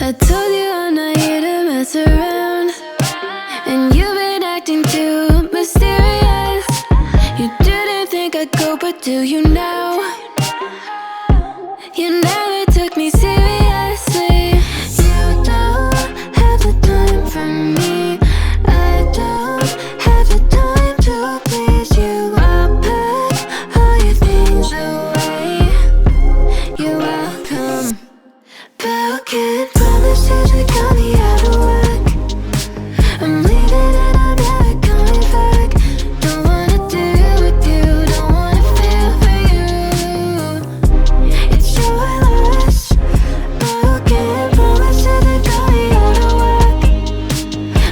I told you I'm not here to mess around, and you've been acting too mysterious. You didn't think I'd go, but do you now? You never took me seriously. You don't have the time for me. I don't have the time to please you. I'll pack all your things away. You're welcome. But can't promise you to got me out of work. I'm leaving and I'm never coming back. Don't wanna deal with you, don't wanna feel for you. It's your loss. But can't promise you to got me out of work.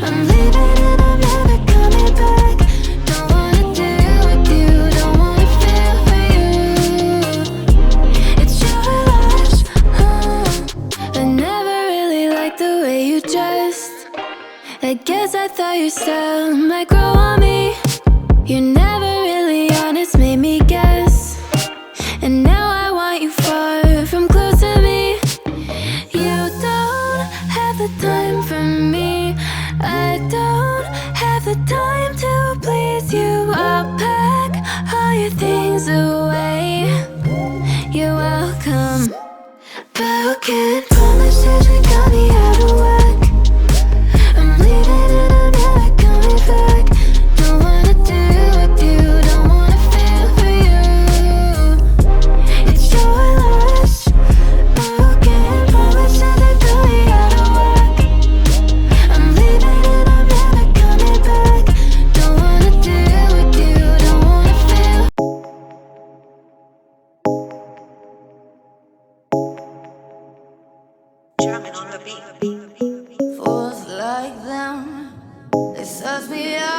I'm leaving and I'm never coming back. Don't wanna deal with you, don't wanna feel for you. It's your loss. I never really liked the way you dressed. I guess I thought your style might grow on me. You're never really honest, made me guess. And now I want you far from close to me. You don't have the time for me. I don't have the time to please you. I'll pack all your things away. You're welcome. But can't promise you to got me out of work. I'm leaving and I'm never coming back. Don't wanna deal with you, don't wanna feel for you. It's your loss. But can't promise you to got me out of work. I'm leaving and I'm never coming back. Don't wanna deal with you, don't wanna feel. Drumming on the beat. Fools like them, they suss me out.